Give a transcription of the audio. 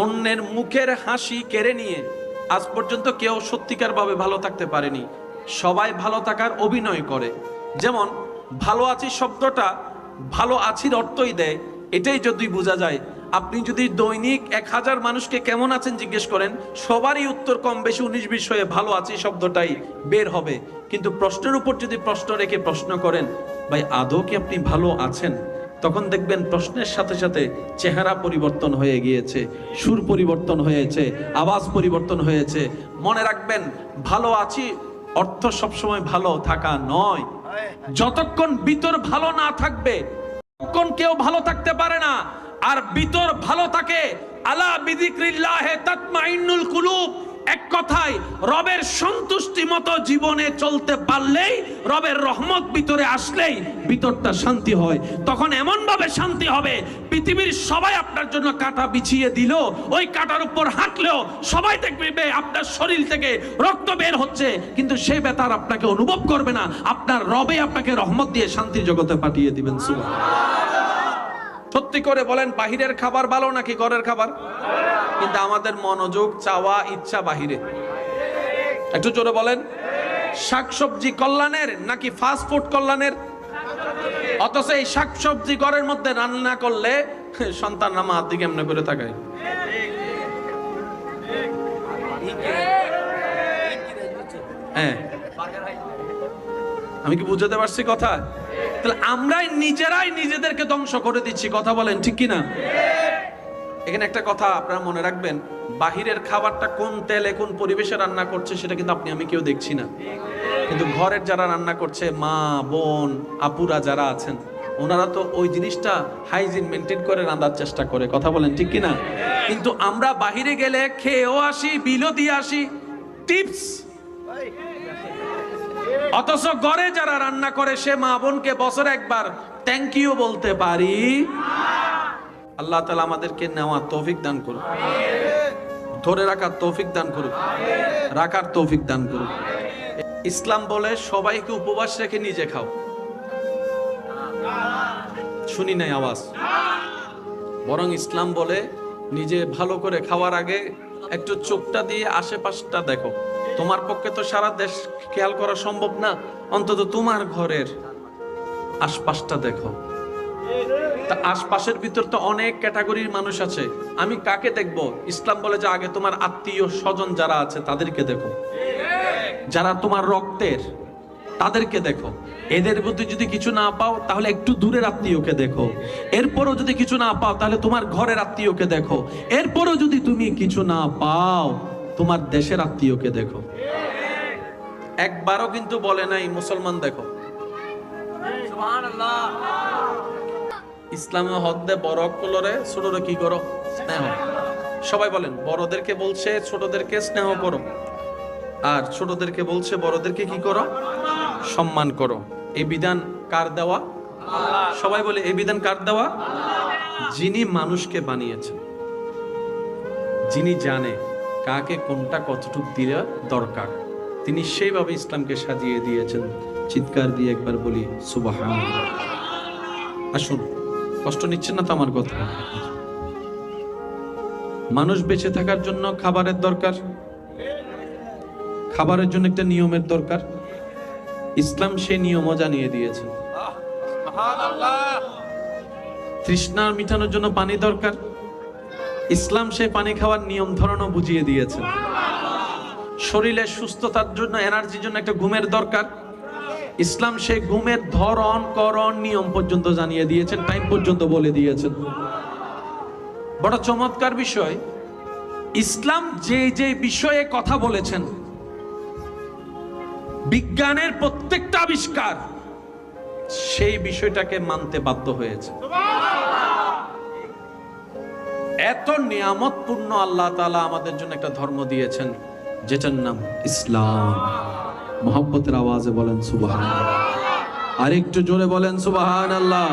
অন্যের মুখের হাসি কেড়ে নিয়ে আজ পর্যন্ত কেউ সত্যিকার ভাবে ভালো থাকতে পারেনি। সবাই ভালো থাকার অভিনয় করে। যেমন ভালো আছি শব্দটা ভালো আছির অর্থই দেয়। এটাই যদি বোঝা যায়, আপনি যদি দৈনিক 1000 মানুষকে কেমন আছেন জিজ্ঞেস করেন, সবারই উত্তর কম বেশি 19-20 হয়ে ভালো আছি শব্দটাই বের হবে। কিন্তু প্রশ্নের উপর যদি প্রশ্ন রেখে প্রশ্ন করেন, ভাই আদৌ কি আপনি ভালো আছেন, তখন দেখবেন প্রশ্নের সাথে সাথে চেহারা পরিবর্তন হয়ে গিয়েছে, সুর পরিবর্তন হয়েছে, আওয়াজ পরিবর্তন হয়েছে। মনে রাখবেন, ভালো আছি অর্থ সবসময় ভালো থাকা নয়। যতক্ষণ ভিতর ভালো না থাকবে ততক্ষণ কেউ ভালো থাকতে পারে না। আর ভিতর ভালো থাকে, আলা বিযিকরিল্লাহি তাতমাইন্নুল কুলুব। এক কথায় রবের সন্তুষ্টি মতো জীবনে চলতে পারলেই, রবের রহমত ভিতরে আসলেই ভিতরটা শান্তি হয়। তখন এমন ভাবে শান্তি হবে, পৃথিবীর সবাই আপনার জন্য কাঁটা বিছিয়ে দিল, ওই কাঁটার উপর হাঁটলেও সবাই দেখবে আপনার শরীর থেকে রক্ত বের হচ্ছে, কিন্তু সেই ব্যথা আপনাকে অনুভব করবে না। আপনার রবে আপনাকে রহমত দিয়ে শান্তির জগতে পাঠিয়ে দিবেন। সুবহানাল্লাহ। সত্যি করে বলেন, বাহিরের খাবার ভালো নাকি ঘরের খাবার? কিন্তু আমাদের মনোযোগ, চাওয়া, ইচ্ছা বাহিরে। একটু জোরে বলেন, শাকসবজি কল্যাণের নাকি ফাস্ট ফুড কল্যাণের? অথচ এই শাকসবজি ঘরের মধ্যে রান্না করলে সন্তান আমার দিকে এমনি করে তাকায়। হ্যাঁ, আমি কি বুঝাতে পারছি কথা? তাহলে আমরাই নিজেরাই নিজেদেরকে ধ্বংস করে দিচ্ছি। কথা বলেন ঠিক কিনা? এখানে একটা কথা আপনারা মনে রাখবেন, বাহিরের খাবারটা কোন তেলে কোন পরিবেশে রান্না করছে সেটা কিন্তু আপনি আমি কেউ দেখছি না, কিন্তু ঘরের যারা রান্না করছে, মা বোন আপুরা যারা আছেন, ওনারা তো ওই জিনিসটা হাইজিন মেনটেন করে রান্নার চেষ্টা করে। কথা বলেন ঠিক কিনা? কিন্তু আমরা বাহিরে গেলে খেয়েও আসি, বিলও দিয়ে আসি, টিপস। অথচ ঘরে যারা রান্না করে সে মা বোনকে বছরে একবার থ্যাংক ইউ বলতে পারি। আল্লাহ তাআলা আমাদেরকে নেওয়ার তৌফিক দান করুন, ধরে রাখার তৌফিক দান করুন, রাখার তৌফিক দান করুন। ইসলাম বলে সবাইকে উপবাস রেখে নিজে খাও। শুনি নাই আওয়াজ? বরং ইসলাম বলে নিজে ভালো করে খাওয়ার আগে একটু চোখটা দিয়ে আশেপাশটা দেখো। তোমার পক্ষে তো সারা দেশ খেয়াল করা সম্ভব না, অন্তত তোমার ঘরের আশপাশটা দেখো। তা আশপাশের ভিতর তো অনেক ক্যাটাগরির মানুষ আছে, আমি কাকে দেখবো? ইসলাম বলে যে আগে তোমার আত্মীয় স্বজন যারা আছে তাদেরকে দেখো, যারা তোমার রক্তের তাদেরকে দেখো। এদের মধ্যে যদি কিছু না পাও তাহলে একটু দূরের আত্মীয়কে দেখো। এরপরও যদি কিছু না পাও তাহলে তোমার ঘরের আত্মীয়কে দেখো। এরপরও যদি তুমি কিছু না পাও তোমার দেশের আত্মীয়কে দেখো। একবারও কিন্তু বলে নাই মুসলমান দেখো। সুবহানাল্লাহ। ইসলামে হদ্দে বড় কলরে ছোটরে কি করো? স্নেহ। সবাই বলেন, বড়দেরকে বলছে ছোটদেরকে স্নেহ করো, আর ছোটদেরকে বলছে বড়দেরকে কি করো? সম্মান করো। এই বিধান কার দেওয়া? সবাই বলে, এই বিধান কার দেওয়া? যিনি মানুষকে বানিয়েছেন, যিনি জানে কাকে কোনটা কতটুকু দিলে দরকার, তিনি সেইভাবে ইসলামকে সাজিয়ে দিয়েছেন। চিৎকার দিয়ে একবার বলি সুবহানাল্লাহ। আসুন, কষ্ট নিচ্ছেন না তো আমার কথা? মানুষ বেঁচে থাকার জন্য খাবারের দরকার, খাবারের জন্য একটা নিয়মের দরকার। ইসলাম সেই নিয়মও জানিয়ে দিয়েছে। তৃষ্ণা মিটানোর জন্য পানি দরকার, ইসলাম সেই পানি খাওয়ার নিয়ম ধরনও বুঝিয়ে দিয়েছে। শরীরের সুস্থতার জন্য, এনার্জির জন্য একটা ঘুমের দরকার, ইসলাম সেই ঘুমের ধরন করণ নিয়ম পর্যন্ত জানিয়ে দিয়েছেন, টাইম পর্যন্ত বলে দিয়েছেন। বড় চমৎকার বিষয়, ইসলাম যে যে বিষয়ে কথা বলেছেন, বিজ্ঞানের প্রত্যেকটা আবিষ্কার সেই বিষয়টাকে মানতে বাধ্য হয়েছে। এত নিয়ামতপূর্ণ আল্লাহ তাআলা আমাদের জন্য একটা ধর্ম দিয়েছেন যেটার নাম ইসলাম। মহব্বতের আওয়াজে বলেন সুবহানাল্লাহ। আরেকটু জোরে বলেন সুবহানাল্লাহ।